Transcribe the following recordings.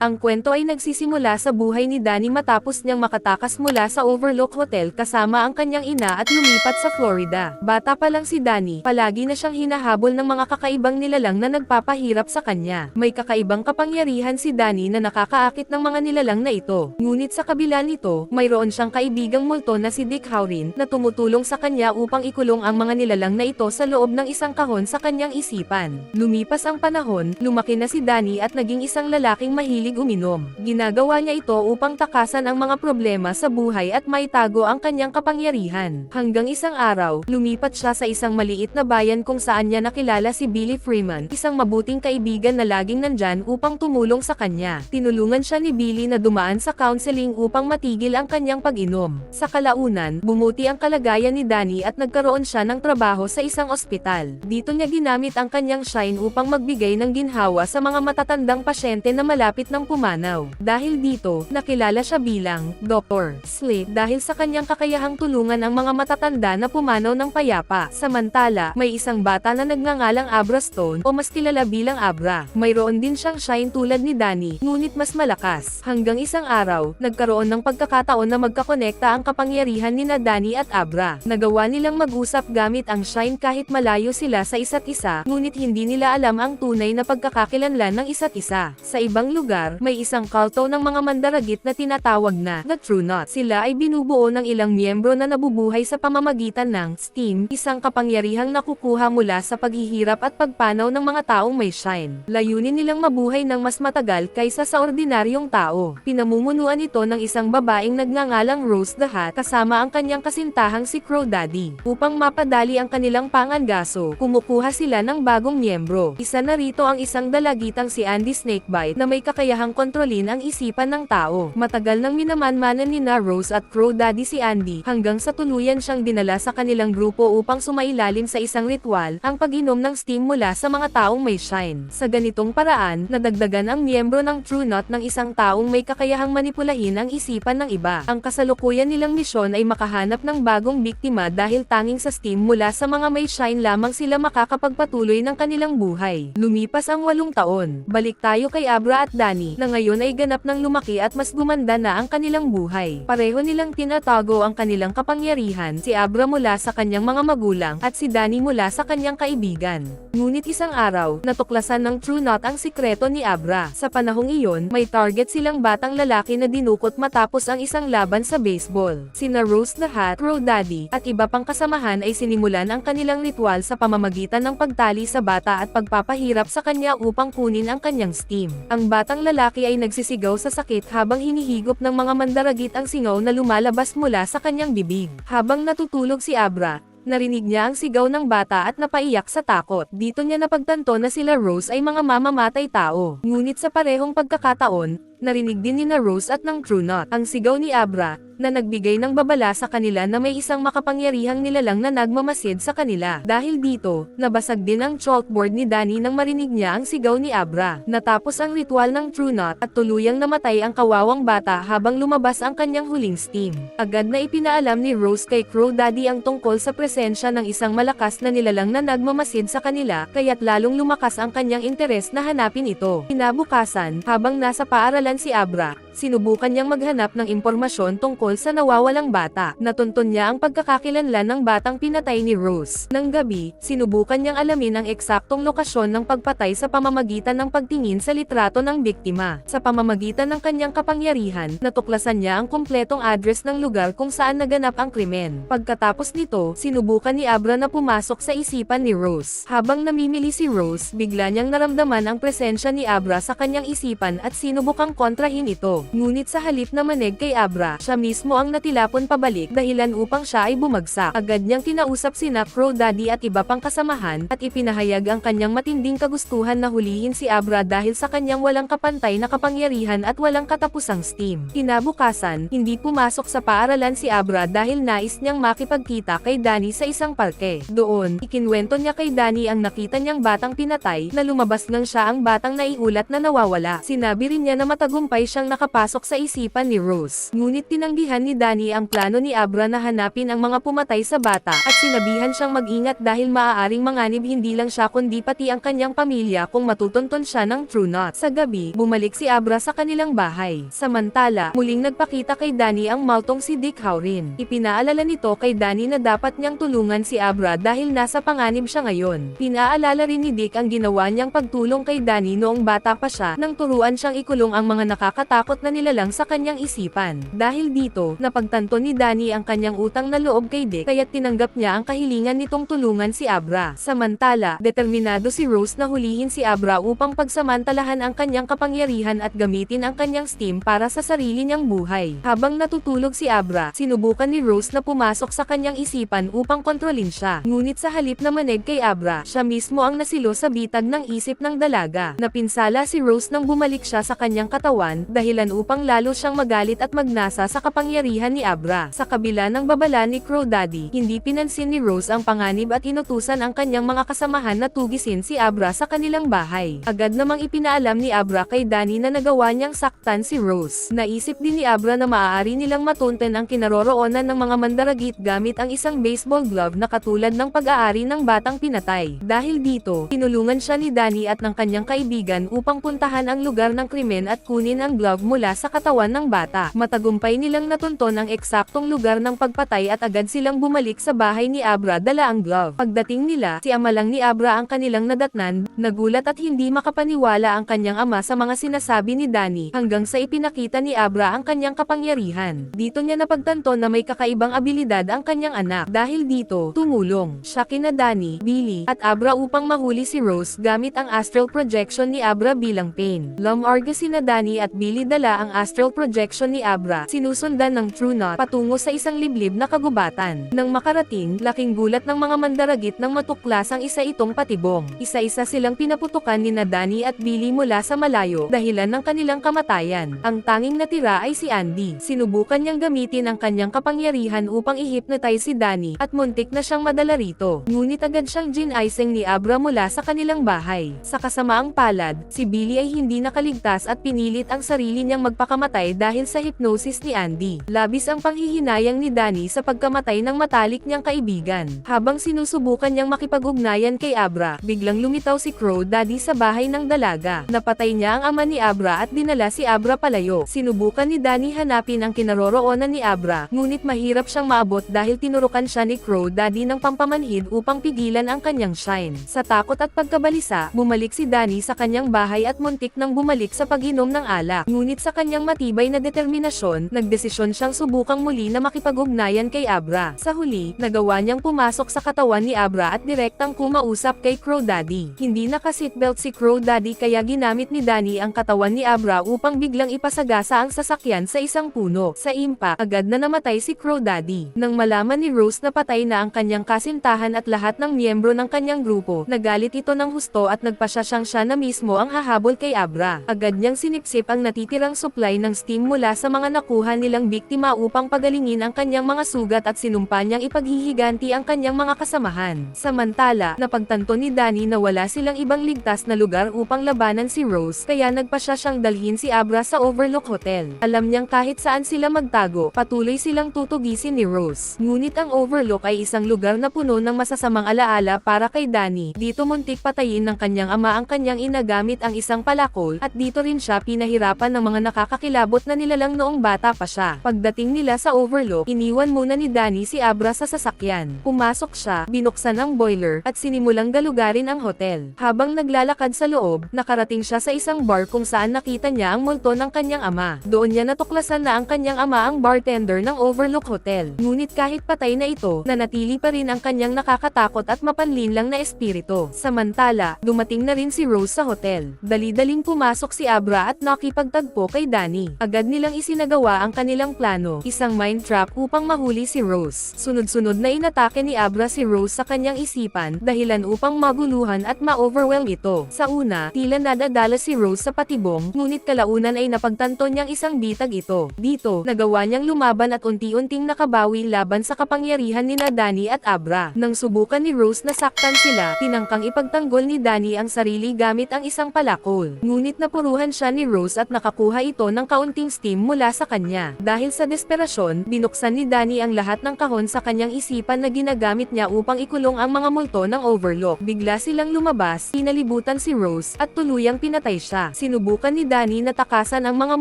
Ang kwento ay nagsisimula sa buhay ni Danny matapos niyang makatakas mula sa Overlook Hotel kasama ang kanyang ina at lumipat sa Florida. Bata pa lang si Danny, palagi na siyang hinahabol ng mga kakaibang nilalang na nagpapahirap sa kanya. May kakaibang kapangyarihan si Danny na nakakaakit ng mga nilalang na ito. Ngunit sa kabila nito, mayroon siyang kaibigang multo na si Dick Howrin na tumutulong sa kanya upang ikulong ang mga nilalang na ito sa loob ng isang kahon sa kanyang isipan. Lumipas ang panahon, lumaki na si Danny at naging isang lalaking mahilig uminom. Ginagawa niya ito upang takasan ang mga problema sa buhay at maitago ang kanyang kapangyarihan. Hanggang isang araw, lumipat siya sa isang maliit na bayan kung saan niya nakilala si Billy Freeman, isang mabuting kaibigan na laging nandyan upang tumulong sa kanya. Tinulungan siya ni Billy na dumaan sa counseling upang matigil ang kanyang pag-inom. Sa kalaunan, bumuti ang kalagayan ni Danny at nagkaroon siya ng trabaho sa isang ospital. Dito niya ginamit ang kanyang shine upang magbigay ng ginhawa sa mga matatandang pasyente na malapit ng pumanaw. Dahil dito, nakilala siya bilang Dr. Sleep dahil sa kanyang kakayahang tulungan ang mga matatanda na pumanaw ng payapa. Samantala, may isang bata na nagngangalang Abra Stone o mas kilala bilang Abra. Mayroon din siyang shine tulad ni Danny, ngunit mas malakas. Hanggang isang araw, nagkaroon ng pagkakataon na magkakonekta ang kapangyarihan ni Danny at Abra. Nagawa nilang mag-usap gamit ang shine kahit malayo sila sa isa't isa, ngunit hindi nila alam ang tunay na pagkakakilanlan ng isa't isa. Sa ibang lugar, may isang kulto ng mga mandaragit na tinatawag na The True Knot. Sila ay binubuo ng ilang miyembro na nabubuhay sa pamamagitan ng steam, isang kapangyarihang nakukuha mula sa paghihirap at pagpanaw ng mga taong may shine. Layunin nilang mabuhay ng mas matagal kaysa sa ordinaryong tao. Pinamumunuan ito ng isang babaeng nagngangalang Rose the Hat kasama ang kanyang kasintahang si Crow Daddy. Upang mapadali ang kanilang pangangaso, kumukuha sila ng bagong miyembro. Isa na rito ang isang dalagitang si Andy Snakebite na may kakayahang kontrolin ang isipan ng tao. Matagal nang minamanmanan ni Rose at Crow Daddy si Andy hanggang sa tuluyan siyang dinala sa kanilang grupo upang sumailalim sa isang ritual, ang pag-inom ng steam mula sa mga taong may shine. Sa ganitong paraan, nadagdagan ang miyembro ng True Knot ng isang taong may kakayahang manipulahin ang isipan ng iba. Ang kasalukuyan nilang misyon ay makahanap ng bagong biktima dahil tanging sa steam mula sa mga may shine lamang sila makakapagpatuloy ng kanilang buhay. Lumipas ang 8 taon. Balik tayo kay Abra at Danny, na ngayon ay ganap ng lumaki at mas gumanda na ang kanilang buhay. Pareho nilang tinatago ang kanilang kapangyarihan, si Abra mula sa kanyang mga magulang at si Danny mula sa kanyang kaibigan. Ngunit isang araw, natuklasan ng True Knot ang sikreto ni Abra. Sa panahong iyon, may target silang batang lalaki na dinukot matapos ang isang laban sa baseball. Sina Rose the Hat, Crow Daddy, at iba pang kasamahan ay sinimulan ang kanilang ritual sa pamamagitan ng pagtali sa bata at pagpapahirap sa kanya upang kunin ang kanyang steam. Ang batang lalaki ay nagsisigaw sa sakit habang hinihigop ng mga mandaragit ang singaw na lumalabas mula sa kanyang bibig. Habang natutulog si Abra, narinig niya ang sigaw ng bata at napaiyak sa takot. Dito niya napagtanto na sila Rose ay mga mamamatay tao. Ngunit sa parehong pagkakataon, narinig din ni Rose at ng True Knot ang sigaw ni Abra, na nagbigay ng babala sa kanila na may isang makapangyarihang nilalang na nagmamasid sa kanila. Dahil dito, nabasag din ang chalkboard ni Danny nang marinig niya ang sigaw ni Abra. Natapos ang ritual ng True Knot at tuluyang namatay ang kawawang bata habang lumabas ang kanyang huling steam. Agad na ipinaalam ni Rose kay Crow Daddy ang tungkol sa presensya ng isang malakas na nilalang na nagmamasid sa kanila, kaya't lalong lumakas ang kanyang interes na hanapin ito. Kinabukasan, habang nasa paaralan si Abra, sinubukan niyang maghanap ng impormasyon tungkol sa nawawalang bata. Natuntun niya ang pagkakakilanlan ng batang pinatay ni Rose. Nang gabi, sinubukan niyang alamin ang eksaktong lokasyon ng pagpatay sa pamamagitan ng pagtingin sa litrato ng biktima. Sa pamamagitan ng kanyang kapangyarihan, natuklasan niya ang kumpletong address ng lugar kung saan naganap ang krimen. Pagkatapos nito, sinubukan ni Abra na pumasok sa isipan ni Rose. Habang namimili si Rose, bigla niyang naramdaman ang presensya ni Abra sa kanyang isipan at sinubukang kontrahin ito. Ngunit sa halip na manig kay Abra, siya mismo ang natilapon pabalik dahilan upang siya ay bumagsak. Agad niyang kinausap sina Crow Daddy at iba pang kasamahan at ipinahayag ang kanyang matinding kagustuhan na hulihin si Abra dahil sa kanyang walang kapantay na kapangyarihan at walang katapusang steam. Kinabukasan, hindi pumasok sa paaralan si Abra dahil nais niyang makipagkita kay Danny sa isang parke. Doon, ikinwento niya kay Danny ang nakita niyang batang pinatay na lumabas nang siya ang batang naiulat na nawawala. Sinabi rin niya na matagumpay siyang nakapasok sa isipan ni Rose. Ngunit tinanggihan ni Danny ang plano ni Abra na hanapin ang mga pumatay sa bata, at sinabihan siyang mag-ingat dahil maaaring manganib hindi lang siya kundi pati ang kanyang pamilya kung matutunton siya ng True Knot. Sa gabi, bumalik si Abra sa kanilang bahay. Samantala, muling nagpakita kay Danny ang maltong si Dick Howrin. Ipinaalala nito kay Danny na dapat niyang tulungan si Abra dahil nasa panganib siya ngayon. Pinaalala rin ni Dick ang ginawa niyang pagtulong kay Danny noong bata pa siya nang turuan siyang ikulong ang mga nakakatakot na nilalang sa kanyang isipan. Dahil dito, napagtanto ni Danny ang kanyang utang na loob kay Dick kaya't tinanggap niya ang kahilingan nitong tulungan si Abra. Samantala, determinado si Rose na hulihin si Abra upang pagsamantalahan ang kanyang kapangyarihan at gamitin ang kanyang steam para sa sarili niyang buhay. Habang natutulog si Abra, sinubukan ni Rose na pumasok sa kanyang isipan upang kontrolin siya. Ngunit sa halip na manig kay Abra, siya mismo ang nasilo sa bitag ng isip ng dalaga. Napinsala si Rose nang bumalik siya sa kanyang katawan, dahilan upang lalo siyang magalit at magnasa sa kapangyarihan ni Abra. Sa kabila ng babala ni Crow Daddy, hindi pinansin ni Rose ang panganib at inutusan ang kanyang mga kasamahan na tugisin si Abra sa kanilang bahay. Agad namang ipinaalam ni Abra kay Danny na nagawa niyang saktan si Rose. Naisip din ni Abra na maaari nilang matunten ang kinaroroonan ng mga mandaragit gamit ang isang baseball glove na katulad ng pag-aari ng batang pinatay. Dahil dito, tinulungan siya ni Danny at ng kanyang kaibigan upang puntahan ang lugar ng krimen at kunin ang glove mula sa katawan ng bata. Matagumpay nilang natunton ang eksaktong lugar ng pagpatay at agad silang bumalik sa bahay ni Abra dala ang glove. Pagdating nila, si ama lang ni Abra ang kanilang nadatnan, nagulat at hindi makapaniwala ang kanyang ama sa mga sinasabi ni Danny, hanggang sa ipinakita ni Abra ang kanyang kapangyarihan. Dito niya napagtanto na may kakaibang abilidad ang kanyang anak. Dahil dito, tumulong siya kina Danny, Billy, at Abra upang mahuli si Rose gamit ang astral projection ni Abra bilang pain. Lumarga sina Danny at Billy dala ang astral projection ni Abra, sinusundan ng True Knot patungo sa isang liblib na kagubatan. Nang makarating, laking gulat ng mga mandaragit nang matuklas ang isa itong patibong. Isa-isa silang pinaputukan ni Danny at Billy mula sa malayo, dahilan ng kanilang kamatayan. Ang tanging natira ay si Andy. Sinubukan niyang gamitin ang kanyang kapangyarihan upang i-hypnotize si Danny, at muntik na siyang madala rito. Ngunit agad siyang ginaising ni Abra mula sa kanilang bahay. Sa kasamaang palad, si Billy ay hindi nakaligtas at pinilit ang sarili niyang magpakamatay dahil sa hypnosis ni Andy. Labis ang panghihinayang ni Danny sa pagkamatay ng matalik niyang kaibigan. Habang sinusubukan niyang makipag-ugnayan kay Abra, biglang lumitaw si Crow Daddy sa bahay ng dalaga. Napatay niya ang ama ni Abra at dinala si Abra palayo. Sinubukan ni Danny hanapin ang kinaroroonan ni Abra, ngunit mahirap siyang maabot dahil tinurukan siya ni Crow Daddy ng pampamanhid upang pigilan ang kanyang shine. Sa takot at pagkabalisa, bumalik si Danny sa kanyang bahay at muntik nang bumalik sa pag-inom ng alak. Ngunit sa kanyang matibay na determinasyon, nagdesisyon siyang subukang muli na makipag-ugnayan kay Abra. Sa huli, nagawa niyang pumasok sa katawan ni Abra at direktang kumausap kay Crow Daddy. Hindi naka-seatbelt si Crow Daddy kaya ginamit ni Danny ang katawan ni Abra upang biglang ipasagasa ang sasakyan sa isang puno. Sa impact, agad na namatay si Crow Daddy. Nang malaman ni Rose na patay na ang kanyang kasintahan at lahat ng miyembro ng kanyang grupo, nagalit ito ng husto at nagpasya siyang siya na mismo ang hahabol kay Abra. Agad niyang sinipsip ang natitirang supply ng steam mula sa mga nakuha nilang biktima upang pagalingin ang kanyang mga sugat at sinumpa niyang ipaghihiganti ang kanyang mga kasamahan. Samantala, napagtanto ni Danny na wala silang ibang ligtas na lugar upang labanan si Rose, kaya nagpasya siyang dalhin si Abra sa Overlook Hotel. Alam niyang kahit saan sila magtago, patuloy silang tutugisin ni Rose. Ngunit ang Overlook ay isang lugar na puno ng masasamang alaala para kay Danny. Dito muntik patayin ng kanyang ama ang kanyang ina gamit ang isang palakol, at dito rin siya pinahirapan ng mga nakakakilabot na nilalang noong bata pa siya. Pagdating nila sa Overlook, iniwan muna ni Danny si Abra sa sasakyan. Pumasok siya, binuksan ang boiler, at sinimulang galugarin ang hotel. Habang naglalakad sa loob, nakarating siya sa isang bar kung saan nakita niya ang multo ng kanyang ama. Doon niya natuklasan na ang kanyang ama ang bartender ng Overlook Hotel. Ngunit kahit patay na ito, nanatili pa rin ang kanyang nakakatakot at mapanlinlang na espiritu. Samantala, dumating na rin si Rose sa hotel. Dali-daling pumasok si Abra at nakipagtagpo kay Danny. Agad nilang isinagawa ang kanilang plano, isang mind trap upang mahuli si Rose. Sunod-sunod na inatake ni Abra si Rose sa kanyang isipan, dahilan upang maguluhan at ma-overwhelm ito. Sa una, tila nadadala si Rose sa patibong, ngunit kalaunan ay napagtanto niyang isang bitag ito. Dito, nagawa niyang lumaban at unti-unting nakabawi laban sa kapangyarihan ni Danny at Abra. Nang subukan ni Rose na saktan sila, tinangkang ipagtanggol ni Danny ang sarili gamit ang isang palakol. Ngunit napuruhan siya ni Rose at nakakuha kumuha ito ng kaunting steam mula sa kanya. Dahil sa desperasyon, binuksan ni Danny ang lahat ng kahon sa kanyang isipan na ginagamit niya upang ikulong ang mga multo ng Overlook. Bigla silang lumabas, pinalibutan si Rose, at tuluyang pinatay siya. Sinubukan ni Danny na takasan ang mga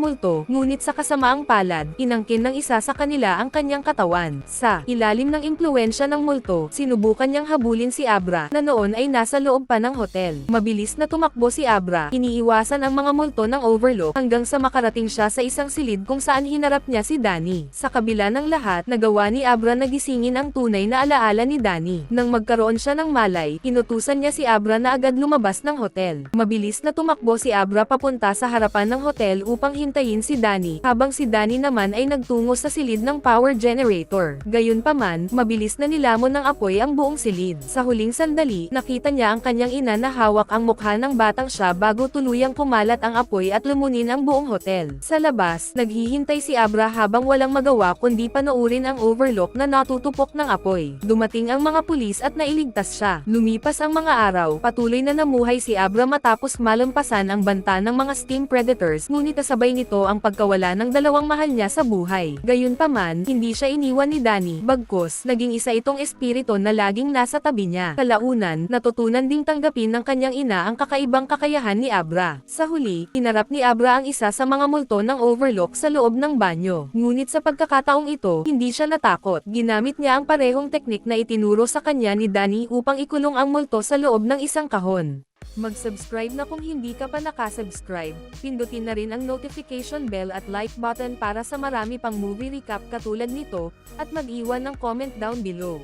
multo, ngunit sa kasamaang palad, inangkin ng isa sa kanila ang kanyang katawan. Sa ilalim ng impluwensya ng multo, sinubukan niyang habulin si Abra, na noon ay nasa loob pa ng hotel. Mabilis na tumakbo si Abra, iniiwasan ang mga multo ng Overlook, hanggang sa makarating siya sa isang silid kung saan hinarap niya si Danny. Sa kabila ng lahat, nagawa ni Abra na gisingin ang tunay na alaala ni Danny. Nang magkaroon siya ng malay, inutusan niya si Abra na agad lumabas ng hotel. Mabilis na tumakbo si Abra papunta sa harapan ng hotel upang hintayin si Danny, habang si Danny naman ay nagtungo sa silid ng power generator. Gayunpaman, mabilis na nilamon ng apoy ang buong silid. Sa huling sandali, nakita niya ang kanyang ina na hawak ang mukha ng batang siya bago tuluyang kumalat ang apoy at lumunin ang buong hotel. Sa labas, naghihintay si Abra habang walang magawa kundi panoorin ang Overlook na natutupok ng apoy. Dumating ang mga pulis at nailigtas siya. Lumipas ang mga araw, patuloy na namuhay si Abra matapos malampasan ang banta ng mga steam predators, ngunit kasabay nito ang pagkawala ng dalawang mahal niya sa buhay. Gayunpaman, hindi siya iniwan ni Danny, bagkus, naging isa itong espiritu na laging nasa tabi niya. Kalaunan, natutunan ding tanggapin ng kanyang ina ang kakaibang kakayahan ni Abra. Sa huli, hinarap ni Abra ang isa sa mga multo ng Overlook sa loob ng banyo. Ngunit sa pagkakataong ito, hindi siya natakot. Ginamit niya ang parehong teknik na itinuro sa kanya ni Danny upang ikulong ang multo sa loob ng isang kahon. Mag-subscribe na kung hindi ka pa nakasubscribe, pindutin na rin ang notification bell at like button para sa marami pang movie recap katulad nito, at mag-iwan ng comment down below.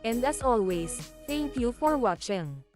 And as always, thank you for watching.